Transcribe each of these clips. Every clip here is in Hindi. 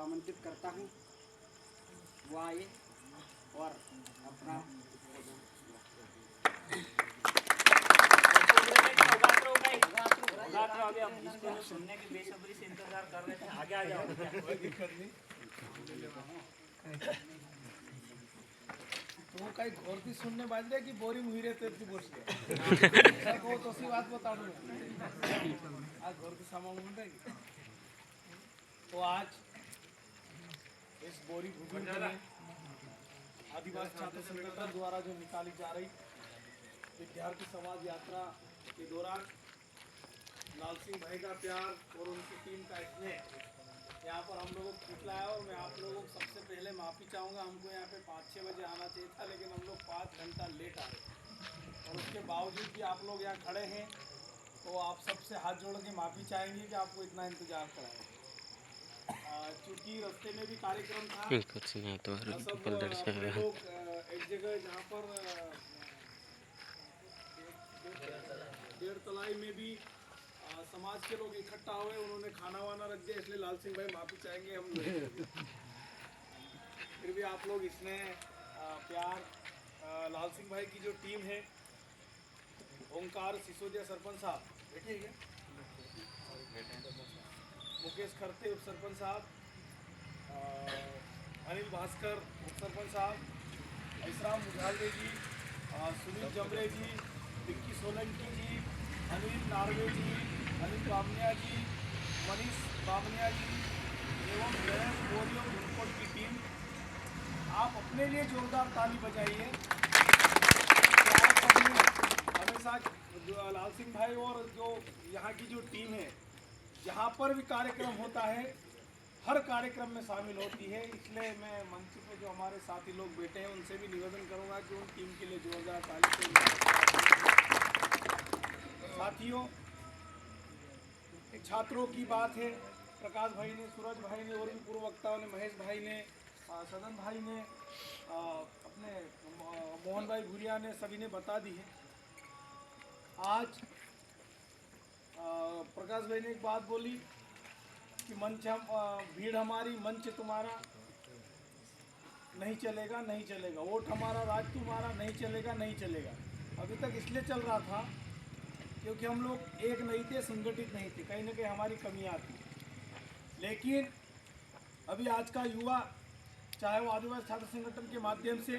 आमंत्रित करता हूँ, वो आए और अपना सुनने की बेसब्री से इंतजार कर रहे थे। आगे आ जाओ, कोई दिक्कत नहीं। तो काही घोरती सुनने बाज रहे कि बोरिंग हुई रहे तेरी बोल को तो सी बात बता दूं आज घोरती सामान मिल रही। तो आज इस बोरी भूमि में आदिवासी छात्र संगठन द्वारा जो निकाली जा रही विद्यार्थी समाज यात्रा के दौरान लाल सिंह भाई का प्यार और उनकी टीम का स्नेह यहाँ पर हम लोगों को खिलाया है। और मैं आप लोगों को सबसे पहले माफ़ी चाहूँगा, हमको यहाँ पे 5-6 बजे आना चाहिए था, लेकिन हम लोग 5 घंटा लेट आए और उसके बावजूद भी आप लोग यहाँ खड़े हैं, तो आप सबसे हाथ जोड़ के माफ़ी चाहेंगे कि आपको इतना इंतज़ार कराया। चूँकि रास्ते में भी कार्यक्रम था, सब लोग एक जगह जहाँ पर डेढ़ तलाई में भी समाज के लोग इकट्ठा हुए, उन्होंने खाना वाना रख दिया, इसलिए लाल सिंह भाई माफ़ी चाहेंगे हम लोग। फिर भी आप लोग इसमें प्यार लाल सिंह भाई की जो टीम है, ओंकार सिसोदिया सरपंच साहब बैठे हैं, मुकेश खरते उप सरपंच साहब, अनिल भास्कर उप सरपंच साहब, ऐसराम मुझालवे जी, सुनील जमरे जी, विक्की सोलंकी जी, अनिल नार्वे जी, अनिल बामनिया जी, मनीष बामनिया जी एवं जयंत बोरियो गुरुकोट की टीम, आप अपने लिए जोरदार ताली बजाइए। हमेशा लाल सिंह भाई और जो यहाँ की जो टीम है, जहाँ पर भी कार्यक्रम होता है हर कार्यक्रम में शामिल होती है, इसलिए मैं मंच पे जो हमारे साथी लोग बैठे हैं उनसे भी निवेदन करूँगा कि उन टीम के लिए जोरदार ताली। साथियों, छात्रों की बात है, प्रकाश भाई ने, सूरज भाई ने और भी पूर्व वक्ताओं ने, महेश भाई ने, सदन भाई ने, अपने मोहन भाई भूरिया ने, सभी ने बता दी है। आज प्रकाश भाई ने एक बात बोली कि मंच हम भीड़ हमारी मंच तुम्हारा नहीं चलेगा, नहीं चलेगा, वोट हमारा राज तुम्हारा नहीं चलेगा, नहीं चलेगा। अभी तक इसलिए चल रहा था क्योंकि हम लोग एक नहीं थे, संगठित नहीं थे, कहीं ना कहीं हमारी कमियां थी। लेकिन अभी आज का युवा, चाहे वो आदिवासी छात्र संगठन के माध्यम से,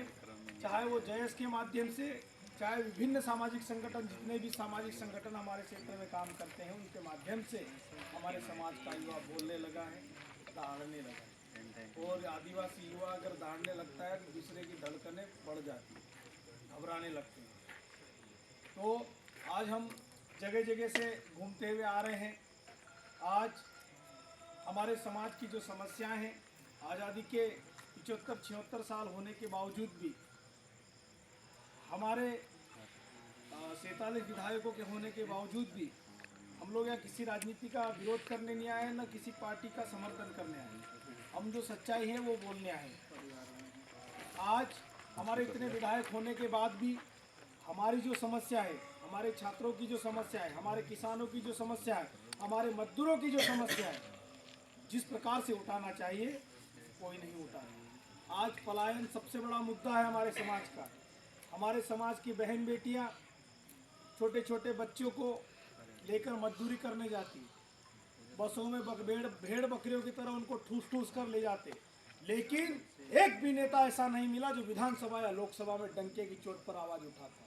चाहे वो जयस के माध्यम से, चाहे विभिन्न सामाजिक संगठन, जितने भी सामाजिक संगठन हमारे क्षेत्र में काम करते हैं, उनके माध्यम से हमारे समाज का युवा बोलने लगा है, दहाड़ने लगा है। और आदिवासी युवा अगर दहाड़ने लगता है तो दूसरे की धड़कनें बढ़ जाती हैं, घबराने लगते हैं। तो आज हम जगह जगह से घूमते हुए आ रहे हैं। आज हमारे समाज की जो समस्याएं हैं, आज़ादी के 75-76 साल होने के बावजूद भी, हमारे 47 विधायकों के होने के बावजूद भी, हम लोग यहाँ किसी राजनीति का विरोध करने नहीं आए, न किसी पार्टी का समर्थन करने आए। हम जो सच्चाई है वो बोलने आए। आज हमारे इतने विधायक होने के बाद भी हमारी जो समस्या है, हमारे छात्रों की जो समस्या है, हमारे किसानों की जो समस्या है, हमारे मजदूरों की जो समस्या है, जिस प्रकार से उठाना चाहिए कोई नहीं उठा रहा। आज पलायन सबसे बड़ा मुद्दा है हमारे समाज का। हमारे समाज की बहन बेटियां छोटे छोटे बच्चों को लेकर मजदूरी करने जाती, बसों में भेड़ बकरियों की तरह उनको ठूस ठूस कर ले जाते, लेकिन एक भी नेता ऐसा नहीं मिला जो विधानसभा या लोकसभा में डंके की चोट पर आवाज़ उठाता।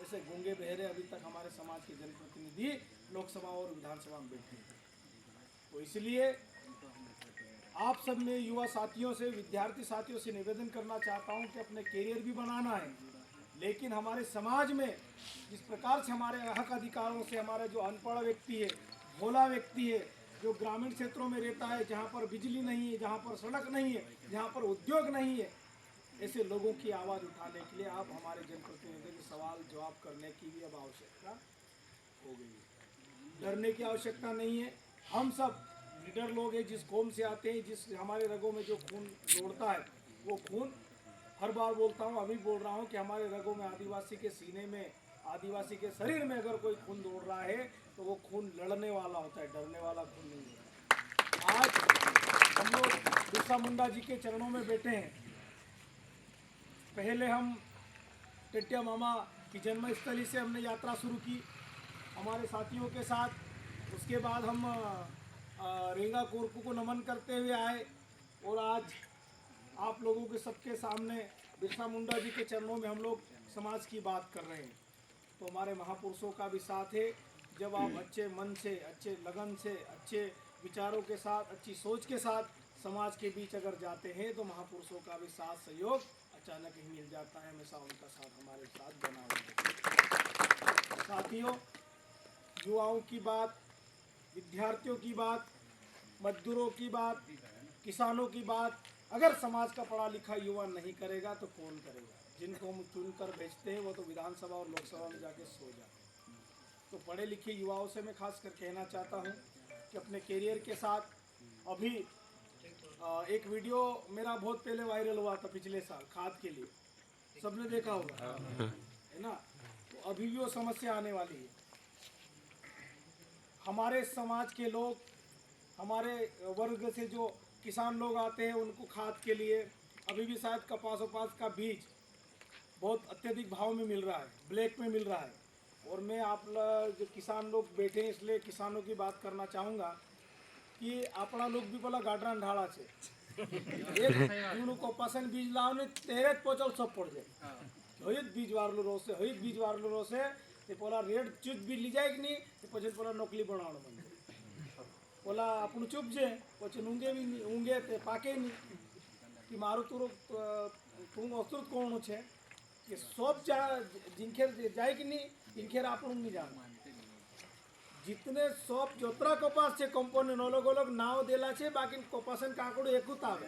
ऐसे गूंगे बहरे अभी तक हमारे समाज के जनप्रतिनिधि लोकसभा और विधानसभा में बैठे हैं। तो इसलिए आप सब में युवा साथियों से, विद्यार्थी साथियों से निवेदन करना चाहता हूं कि अपने कैरियर भी बनाना है, लेकिन हमारे समाज में जिस प्रकार से हमारे हक अधिकारों से, हमारा जो अनपढ़ व्यक्ति है, भोला व्यक्ति है, जो ग्रामीण क्षेत्रों में रहता है, जहाँ पर बिजली नहीं है, जहाँ पर सड़क नहीं है, जहाँ पर उद्योग नहीं है, ऐसे लोगों की आवाज़ उठाने के लिए आप हमारे जनप्रतिनिधियों के सवाल जवाब करने की भी अब आवश्यकता हो गई है। डरने की आवश्यकता नहीं है। हम सब लीडर लोग हैं, जिस कौम से आते हैं, जिस हमारे रगों में जो खून दौड़ता है, वो खून, हर बार बोलता हूँ, अभी बोल रहा हूँ कि हमारे रगों में, आदिवासी के सीने में, आदिवासी के शरीर में अगर कोई खून दौड़ रहा है तो वो खून लड़ने वाला होता है, डरने वाला खून नहीं होता। आज हम लोग बिरसा मुंडा जी के चरणों में बैठे हैं। पहले हम टेटिया मामा की जन्मस्थली से हमने यात्रा शुरू की हमारे साथियों के साथ। उसके बाद हम रेंगा कोरकू को नमन करते हुए आए और आज आप लोगों के सबके सामने बिरसा मुंडा जी के चरणों में हम लोग समाज की बात कर रहे हैं। तो हमारे महापुरुषों का भी साथ है। जब आप अच्छे मन से, अच्छे लगन से, अच्छे विचारों के साथ, अच्छी सोच के साथ समाज के बीच अगर जाते हैं तो महापुरुषों का भी साथ सहयोग अचानक ही मिल जाता है। हमेशा उनका साथ हमारे साथ बना हुआ है। साथियों, युवाओं की बात, विद्यार्थियों की बात, मजदूरों की बात, किसानों की बात अगर समाज का पढ़ा लिखा युवा नहीं करेगा तो कौन करेगा? जिनको हम चुनकर भेजते हैं वो तो विधानसभा और लोकसभा में जाके सो जाते हैं। तो पढ़े लिखे युवाओं से मैं खास कर कहना चाहता हूँ कि अपने करियर के साथ अभी एक वीडियो मेरा बहुत पहले वायरल हुआ था पिछले साल खाद के लिए, सबने देखा होगा है ना। तो अभी भी वो समस्या आने वाली है। हमारे समाज के लोग, हमारे वर्ग से जो किसान लोग आते हैं उनको खाद के लिए अभी भी शायद कपास वपास का बीज बहुत अत्यधिक भाव में मिल रहा है, ब्लैक में मिल रहा है। और मैं आप जो किसान लोग बैठे हैं इसलिए किसानों की बात करना चाहूँगा कि अपना लोग भी बोला गाडरा ढाड़ा से एक कपासन बीज लाओ ने तेरे पचल सब पड़ जाए हईत बीज वारलो रो से हईत बीज वारलो रो से ते पोला रेड चुत बीज ली जाए कि नहीं ते पछे पोला नकली बनावण मन पोला अपन चुप जे पछे ऊँगे भी नहीं ऊँगे ते पाके नहीं कि मारो तुरो तुम अस्तुत कौन छे कि सब जिनखेर जाए कि नहीं जिनखेर आपण नहीं जाना जितने सब जोतरा कपास से कंपनी अलग अलग नाव देला छे बाकी कपासन काकड़ो एकूत आवे।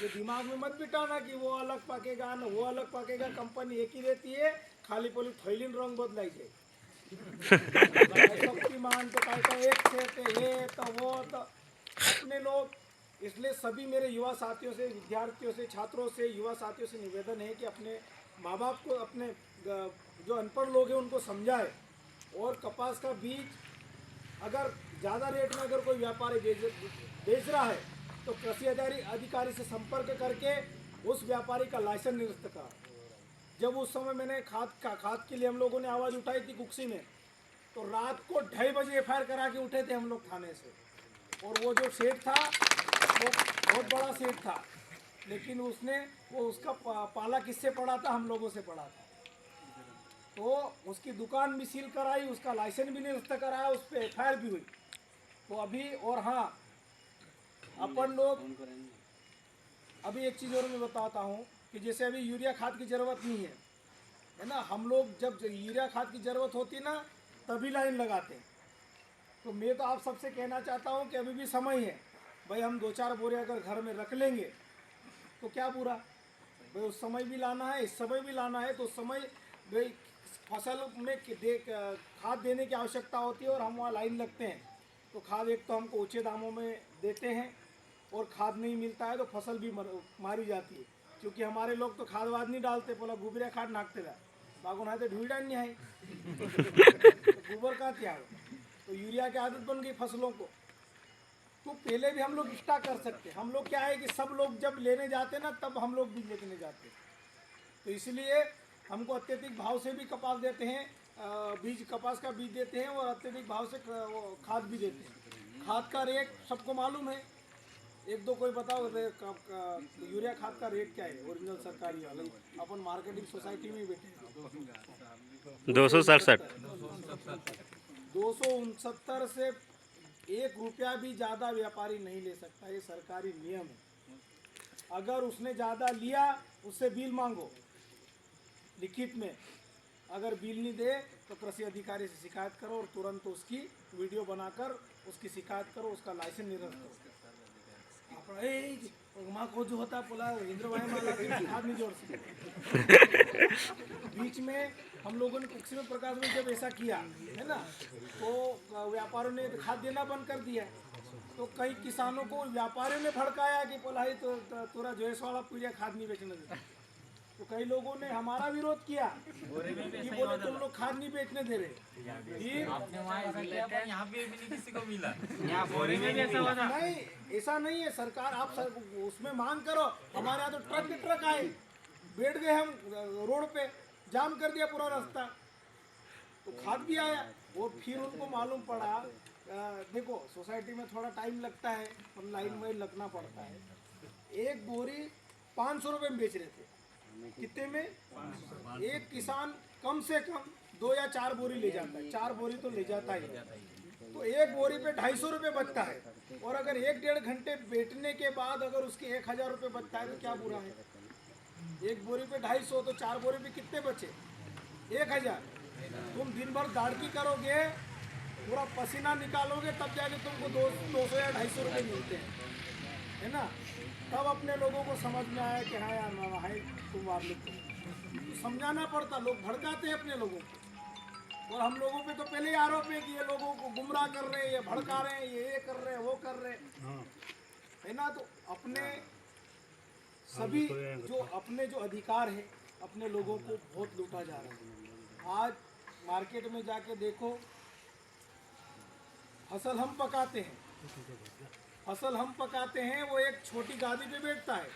ये दिमाग में मत बिठाना कि वो अलग पकेगा न वो अलग पकेगा, कंपनी एक ही रहती है, खाली पोली थैलीन रंग बदलाई जाए शक्तिमान तो का एक से ते ये तो वो तो अपने लोग। इसलिए सभी मेरे युवा साथियों से, विद्यार्थियों से, छात्रों से, युवा साथियों से निवेदन है कि अपने माँ बाप को, अपने जो अनपढ़ लोग हैं उनको समझाए। और कपास का बीज अगर ज़्यादा रेट में अगर कोई व्यापारी बेच रहा है तो कृषि अधिकारी से संपर्क करके उस व्यापारी का लाइसेंस निरस्त करा। जब उस समय मैंने खाद के लिए हम लोगों ने आवाज़ उठाई थी कुक्सी में, तो रात को 2:30 बजे FIR करा के उठे थे हम लोग थाने से। और वो जो सेठ था वो बहुत बड़ा सेठ था, लेकिन उसका पाला किससे पड़ा था? हम लोगों से पड़ा था। तो उसकी दुकान भी सील कराई, उसका लाइसेंस भी निरस्त कराया, उस पर FIR भी हुई। तो अभी और हाँ, अपन लोग अभी एक चीज़ और मैं बताता हूँ कि जैसे अभी यूरिया खाद की ज़रूरत नहीं है ना। हम लोग जब यूरिया खाद की ज़रूरत होती ना तभी लाइन लगाते हैं। तो मैं तो आप सबसे कहना चाहता हूँ कि अभी भी समय है भाई, हम 2-4 बोरे अगर घर में रख लेंगे तो क्या बुरा भाई। उस समय भी लाना है, इस समय भी लाना है, तो उस समय भाई फसल में खाद देने की आवश्यकता होती है और हम वहाँ लाइन लगते हैं। तो खाद एक तो हमको ऊँचे दामों में देते हैं और खाद नहीं मिलता है तो फसल भी मारी जाती है। क्योंकि हमारे लोग तो खाद वाद नहीं डालते, बोला गोबरिया खाद नाकते रहा बागों हाथे ढूंढा नहीं है तो गोबर कहाँ क्या हो। तो यूरिया की आदत बन गई फसलों को। तो पहले भी हम लोग एक्स्ट्रा कर सकते। हम लोग क्या है कि सब लोग जब लेने जाते ना तब हम लोग भी लेने जाते। तो इसलिए हमको अत्यधिक भाव से भी कपास देते हैं, बीज कपास का बीज देते हैं और अत्यधिक भाव से खाद भी देते हैं। खाद का रेट सबको मालूम है। एक दो कोई बताओ यूरिया खाद का रेट क्या है ओरिजिनल सरकारी वाला? अपन मार्केटिंग सोसाइटी में बैठे 267 269 से 1 रुपया भी ज़्यादा व्यापारी नहीं ले सकता। ये सरकारी नियम है। अगर उसने ज़्यादा लिया उससे बिल मांगो लिखित में। अगर बिल नहीं दे तो कृषि अधिकारी से शिकायत करो और तुरंत उसकी वीडियो बनाकर उसकी शिकायत करो, उसका लाइसेंस निरस्त करो। माँ को जो होता बोला इंद्र भाई माला खाद नहीं जोड़ सकते। बीच में हम लोगों ने कुक्सी में प्रकाश में जब ऐसा किया है ना तो व्यापारियों ने खाद देना बंद कर दिया। तो कई किसानों को व्यापारियों ने भड़काया कि बोला तो तोरा जोश वाला पूजा खाद नहीं बेचने देता। तो कई लोगों ने हमारा विरोध किया कि बोले तुम लोग खाद नहीं बेचने दे रहे। फिर यहाँ पे भी नहीं किसी को मिला, यहाँ बोरी में भी ऐसा हुआ था। नहीं, ऐसा नहीं है। सरकार आप उसमें मांग करो। हमारे यहाँ तो ट्रक के ट्रक आए, बैठ गए हम रोड पे, जाम कर दिया पूरा रास्ता। तो खाद भी आया और फिर उनको मालूम पड़ा। देखो सोसाइटी में थोड़ा टाइम लगता है और लाइन में लगना पड़ता है। एक बोरी 500 रुपये में बेच रहे थे। कितने में? एक किसान कम से कम 2 या 4 बोरी ले जाता है, 4 बोरी तो ले जाता ही। तो एक बोरी पे 250 रुपये बचता है। और अगर 1-1.5 घंटे बैठने के बाद अगर उसके 1000 रुपये बचता है तो क्या बुरा है? एक बोरी पे 250 तो 4 बोरी पे कितने बचे? 1000। तुम दिन भर दाड़की करोगे, पूरा पसीना निकालोगे, तब जाके तुमको 200 या 250 रुपये मिलते हैं, है ना? तब अपने लोगों को समझ में आया कि हाँ यार मामा है, तुम वार्लिक तो समझाना पड़ता। लोग भड़काते हैं अपने लोगों को, और हम लोगों पे तो पहले ही आरोप है कि ये लोगों को गुमराह कर रहे हैं, ये भड़का रहे हैं, ये कर रहे हैं, वो कर रहे हैं, है ना? तो अपने सभी जो अधिकार है अपने लोगों को बहुत लूटा जा रहा है। आज मार्केट में जाके देखो, फसल हम पकाते हैं, वो एक छोटी गादी पे बैठता है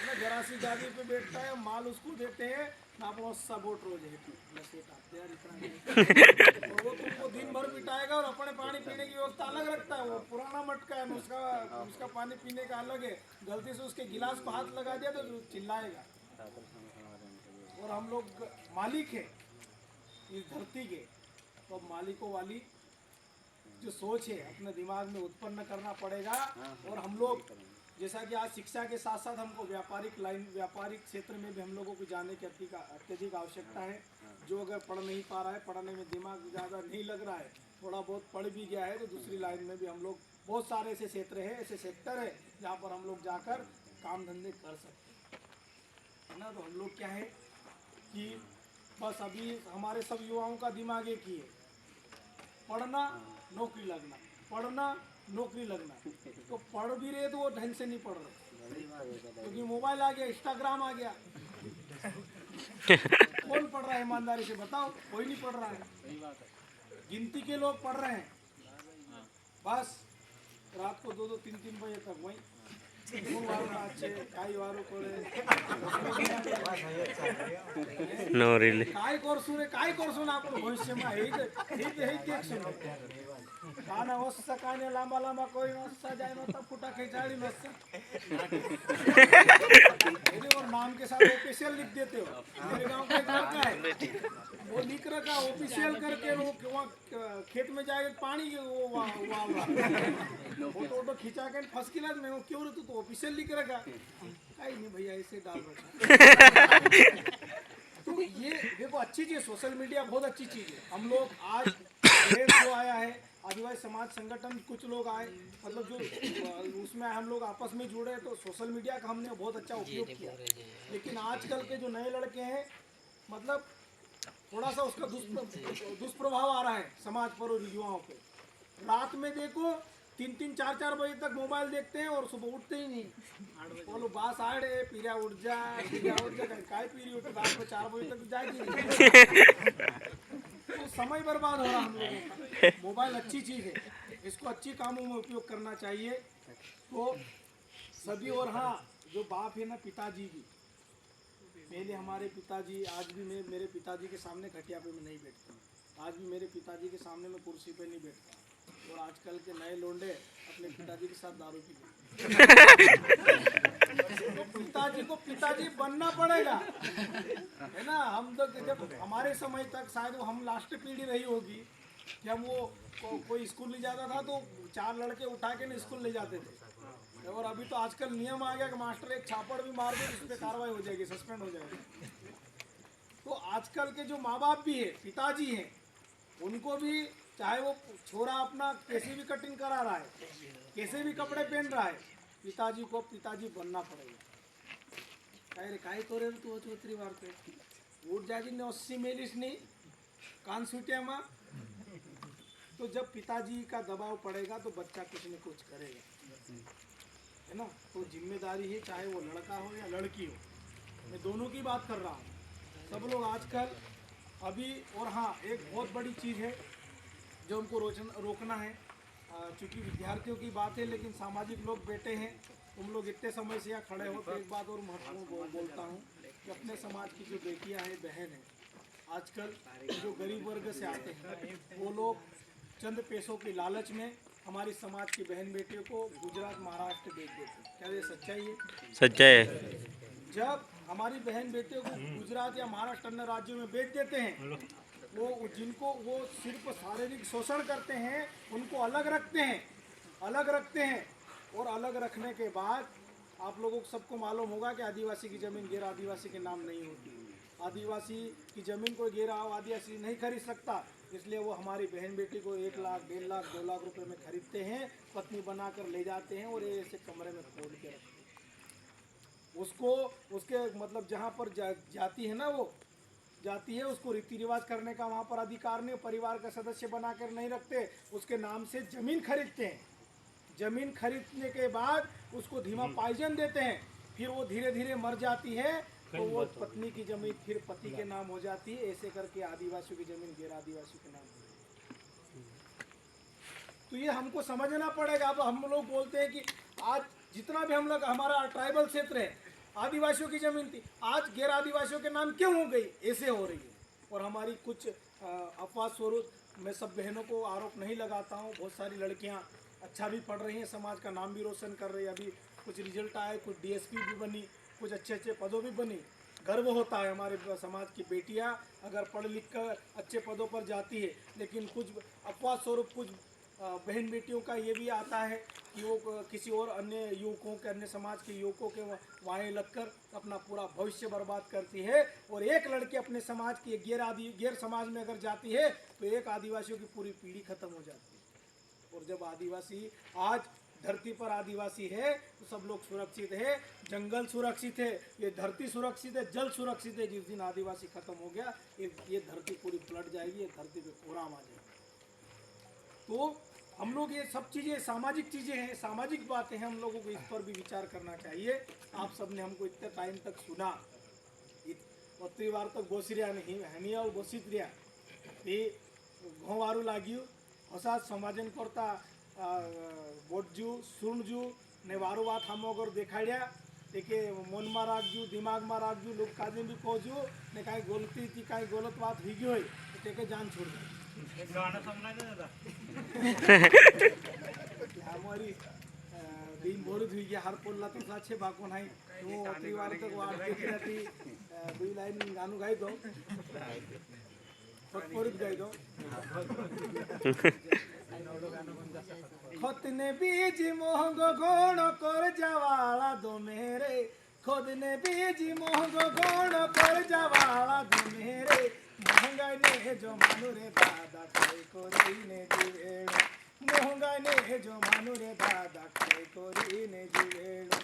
ना, जरा सी गादी पे बैठता है, माल उसको देते हैं ना, आप वस्सा बोट रोज है और वो तुमको दिन भर पिटाएगा और अपने पानी पीने की व्यवस्था अलग रखता है। वो पुराना मटका है, उसका पानी पीने का अलग है। गलती से उसके गिलास को हाथ लगा दिया तो चिल्लाएगा। और हम लोग मालिक हैं इस धरती के, तो मालिकों वाली जो सोच है अपने दिमाग में उत्पन्न करना पड़ेगा। और हम लोग जैसा कि आज शिक्षा के साथ साथ हमको व्यापारिक क्षेत्र में भी हम लोगों को जाने की अत्यधिक आवश्यकता है। जो अगर पढ़ नहीं पा रहा है, पढ़ने में दिमाग ज़्यादा नहीं लग रहा है, थोड़ा बहुत पढ़ भी गया है, तो दूसरी लाइन में भी हम लोग बहुत सारे ऐसे क्षेत्र है, ऐसे सेक्टर है जहाँ पर हम लोग जाकर काम धंधे कर सकते हैं, है ना? तो हम लोग क्या है कि बस अभी हमारे सब युवाओं का दिमाग एक ही है, पढ़ना नौकरी लगना, पढ़ना नौकरी लगना। तो पढ़ भी रहे तो वो ढंग से नहीं पढ़ रहे, क्योंकि मोबाइल आ गया, इंस्टाग्राम आ गया। कौन पढ़ रहा है ईमानदारी से बताओ? कोई नहीं पढ़ रहा है। गिनती के लोग पढ़ रहे हैं, बस रात को 2-2, 3-3 बजे तक वही No, really. काय कोर्सुने आपण भविष्यमा काना वस्सा काने लांबा कोई वस्सा जाए मतलब फुटा खिंचाड़ी वस्सा और नाम के साथ ऑफिशियल लिख देते हो। मेरे गांव का एक लड़का है, वो लिख रखा ऑफिशियल करके, वो खेत में जाएगा पानी वो फोटो खिंचा के फंस की लाद में वो क्यों रहते तो ऑफिशियल लिख रखा, कहीं नहीं भैया ऐसे डाल रखा। तो ये देखो अच्छी चीज़, सोशल मीडिया बहुत अच्छी चीज़ है। हम लोग आज जो आया है आदिवासी समाज संगठन, कुछ लोग आए, मतलब जो उसमें हम लोग आपस में जुड़े, तो सोशल मीडिया का हमने बहुत अच्छा उपयोग किया। लेकिन आजकल के जो नए लड़के हैं, मतलब थोड़ा सा उसका दुष्प्रभाव आ रहा है समाज पर और युवाओं पे। रात में देखो 3-3, 4-4 बजे तक मोबाइल देखते हैं और सुबह उठते ही नहीं। बोलो बास आड़े पीरिया उठ जा काय पीरी उठ, रात में 4 बजे तक जाएगी। तो समय बर्बाद हो रहा हम लोगों का। मोबाइल अच्छी चीज़ है, इसको अच्छी कामों में उपयोग करना चाहिए। तो सभी, और हाँ जो बाप है ना, पिताजी भी, पहले हमारे पिताजी, आज भी मेरे पिताजी के सामने खटिया पे मैं नहीं बैठता, आज भी मेरे पिताजी के सामने मैं कुर्सी पे नहीं बैठता। और आजकल के नए लोंडे अपने पिताजी के साथ दारू पीते। तो पिताजी को पिताजी बनना पड़ेगा, है ना? हम तो जब हमारे समय तक शायद वो हम लास्ट पीढ़ी रही होगी कि हम कोई स्कूल ले जाता था तो 4 लड़के उठा के ना स्कूल ले जाते थे। और अभी तो आजकल नियम आ गया कि मास्टर एक छापड़ भी मार दे तो उस पर कार्रवाई हो जाएगी, सस्पेंड हो जाएगी। तो आजकल के जो माँ बाप भी है, पिताजी हैं, उनको भी चाहे वो छोरा अपना कैसे भी कटिंग करा रहा है, कैसे भी कपड़े पहन रहा है, पिताजी को पिताजी बनना पड़ेगा। काय रे काय करे तू चौथरी बार पे उठ जाएगी ने 80 मेलिस नहीं कान सूटिया माँ। तो जब पिताजी का दबाव पड़ेगा तो बच्चा कुछ न कुछ करेगा, है ना? तो जिम्मेदारी है, चाहे वो लड़का हो या लड़की हो, मैं दोनों की बात कर रहा हूँ। सब लोग आजकल अभी, और हाँ एक बहुत बड़ी चीज़ है जो हमको रोकना है, चूँकि विद्यार्थियों की बात है, लेकिन सामाजिक लोग बैठे हैं, तुम लोग इतने समय से यहाँ खड़े हो, तो एक बात और महत्वपूर्ण बोलता हूँ कि अपने समाज की जो बेटियाँ हैं, बहन हैं, आजकल जो गरीब वर्ग से आते हैं, वो लोग चंद पैसों की लालच में हमारी समाज की बहन बेटियों को गुजरात महाराष्ट्र बेच देते हैं। क्या ये सच्चाई है? सच्चाई है। जब हमारी बहन बेटियों को गुजरात या महाराष्ट्र अन्य राज्यों में बेच देते हैं, वो जिनको वो सिर्फ शारीरिक शोषण करते हैं, उनको अलग रखते हैं। और अलग रखने के बाद आप लोगों को सबको मालूम होगा कि आदिवासी की ज़मीन गैर आदिवासी के नाम नहीं होती। आदिवासी की ज़मीन को गैर आदिवासी नहीं खरीद सकता, इसलिए वो हमारी बहन बेटी को 1 लाख, 1.5 लाख, 2 लाख रुपए में खरीदते हैं, पत्नी बनाकर ले जाते हैं और ऐसे कमरे में खोल के रखते हैं उसको। उसके मतलब जहाँ पर जाती है ना, वो जाती है, उसको रीति रिवाज करने का वहाँ पर अधिकार नहीं, परिवार का सदस्य बनाकर नहीं रखते, उसके नाम से ज़मीन खरीदते हैं। ज़मीन खरीदने के बाद उसको धीमा पाइजन देते हैं, फिर वो धीरे धीरे मर जाती है, तो वो पत्नी की ज़मीन फिर पति के नाम हो जाती है। ऐसे करके आदिवासियों की ज़मीन गैर आदिवासियों के नाम हो जाती है। तो ये हमको समझना पड़ेगा। अब हम लोग बोलते हैं कि आज जितना भी हम लोग, हमारा ट्राइबल क्षेत्र है, आदिवासियों की ज़मीन थी, आज गैर आदिवासियों के नाम क्यों हो गई? ऐसे हो रही है। और हमारी कुछ अफवाह स्वरूप, मैं सब बहनों को आरोप नहीं लगाता हूँ, बहुत सारी लड़कियाँ अच्छा भी पढ़ रही हैं, समाज का नाम भी रोशन कर रही है। अभी कुछ रिजल्ट आए, कुछ डीएसपी भी बनी, कुछ अच्छे अच्छे पदों भी बनी। गर्व होता है हमारे समाज की बेटियां अगर पढ़ लिख कर अच्छे पदों पर जाती है। लेकिन कुछ अफवाह स्वरूप कुछ बहन बेटियों का ये भी आता है कि वो किसी और अन्य युवकों के, अन्य समाज के युवकों के वाहे लगकर अपना पूरा भविष्य बर्बाद करती है। और एक लड़की अपने समाज की गैर समाज में अगर जाती है तो एक आदिवासियों की पूरी पीढ़ी खत्म हो जाती है। और जब आदिवासी, आज धरती पर आदिवासी है तो सब लोग सुरक्षित है, जंगल सुरक्षित है, ये धरती सुरक्षित है, जल सुरक्षित है। जिस दिन आदिवासी खत्म हो गया, ये धरती पूरी पलट जाएगी, ये धरती पे कोहराम आ जाएगा। तो हम लोग ये सब चीज़ें सामाजिक चीज़ें हैं, सामाजिक बातें हैं, हम लोगों को इस पर भी विचार करना चाहिए। आप सबने हमको इतने टाइम तक सुना, इतनी बार तक बोसिरिया नहीं हनी और बोसित रिया ये घोवारू लाग्यू ಹೊಸ સમાજન કરતા બોટજુ સુણજુ ને વારો વાત હામો અગર દેખાડ્યા તે કે મનમાં રાખજુ, દિમાગમાં રાખજુ, લોક કાજે બી કહું ને કાંઈ ગલતીથી કાંઈ ગલત વાત થઈ ગઈ હોય તો તે કે જાન છોડ દે। एक गाना सुनना है दादा। हमारी दिन भर हुई गया, हर पोल्ला तो साछे बाको नहीं तो अति बार तक वाट देख रही थी। 2 लाइन गानू गाई दो, फटफोरित गाई दो। खुद ने बीज मोहंगो गोणो कर जवाला दो मेरे, खुद ने बीज मोहंगो गोणो कर जवाला दो मेरे, महंगाई ने जो मानु रे दादा खाई कोरी ने जीवेड़ो, महंगाई ने जो मानु रे दादा खाई कोरी ने जीवेड़ो।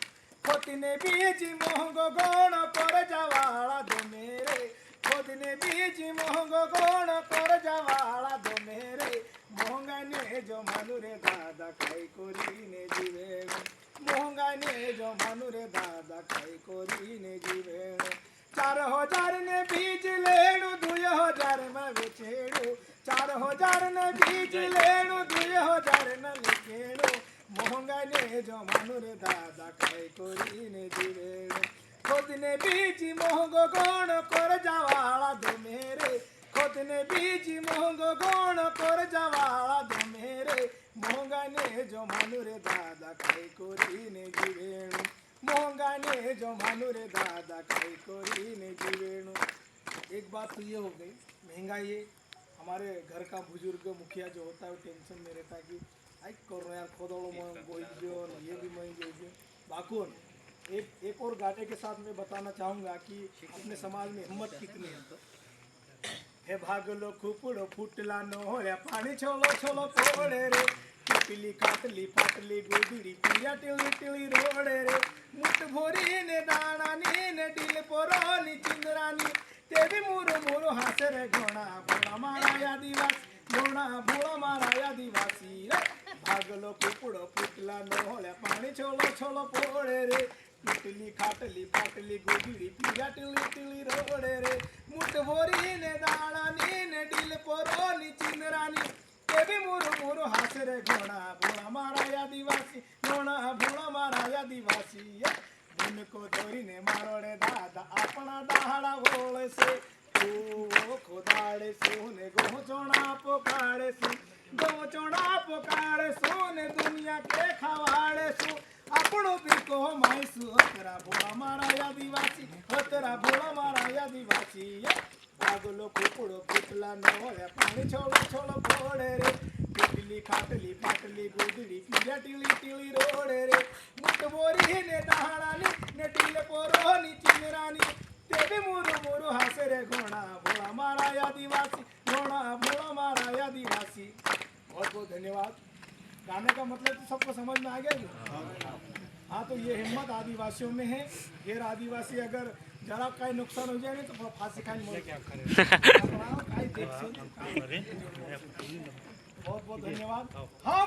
खुद ने बीज मोहंगो गोणो कर जवाला दो मेरे, खुद ने बीज मोहंगो गोणो कर जवाला दो मेरे, महंगाई ने जो मानु रे दादा खाई कोरी ने जीवेड़ो, महंगाई ने जो मानु रे दादा खाई कोरी ने जीवेड़ो। 4000 ने बीज लेणु 2000 में बेचेणु, 4000 ने बीज लेणु 2000 न लिखेणु, महंगाई ने जो मानु रे दादा खाई कोरी ने जीवेणु। खुद ने बीज मोहंगो गोण कर जवाला दो मेरे, खुद ने बीज मोहंगो गोण कर जवाला दो मेरे, महंगाई ने जो मानु रे दादा खाई कोरी ने जीवेणु, महंगाई ने जो मानु रे दादा खाई कोरी ने जीवेणु। एक बात तो ये हो गई, महंगाई है, हमारे घर का बुजुर्ग मुखिया जो होता है वो टेंशन में रहता है कि आई करो यार खोदड़ो बोल दो, ये भी महंगी हो गई बाकुन। एक और गाने के साथ मैं बताना चाहूँगा कि अपने समाज में हिम्मत कितनी है। हे भागलो खुपड़ो फुटला नोहरा पानी छोलो छोलो फोड़े रे, टिपली काटली फाटली गुदड़ी पिया टिली टिली रोड़े रे, मुठ भोरी ने दाना ने दिल पोरोनी चिंदरानी, तेरी मुरु मुरु हासे रे घोड़ा भोला मारा आदिवासी, घोड़ा भोला मारा आदिवासी रे। भागलो कुकड़ो पुतला नोहल्या पानी छोलो छोलो पोड़े रे पीटली खाटली फाटली गोदड़ी पीड़ा टिली टिली रोड़े रे मुठ भोरी ने दाड़ानी ने डिल पोरोनी चिंदरानी तेबी मुरु मुरु हास रे घोड़ा भोला मारा आदिवासी घोड़ा भोला मारा आदिवासी बुन को दोरी ने मारो रे दादा अपना दहाड़ा बोले से ओ खोदाड़े सोने गो चोड़ा पोकाड़े सु गो चोड़ा पोकाड़े सोने दुनिया के खवाड़े सु આપણો પીકો માઈસુ અતરા ભોળા મારા આદિવાસી અતરા ભોળા મારા આદિવાસી ભાગલો કુકડો પુતલા નોળે પાણી છોળો છોળો પોડે રે પીટલી ખાટલી પાટલી ગોદડી પીડા ટીલી ટીલી રોડે રે મુઠ બોરી ને દહાડાની ને ટીલે પોરોની ચિંદરાની તેબી મુરુ મુરુ હાસે રે ઘોડા ભોળા મારા આદિવાસી ઘોડા ભોળા મારા આદિવાસી बहुत बहुत धन्यवाद। गाने का मतलब तो सबको समझ में आ गया जी? हाँ, तो ये हिम्मत आदिवासियों में है। फिर आदिवासी अगर जरा कहीं नुकसान हो जाए तो फांसी खाने बहुत बहुत धन्यवाद। हाँ।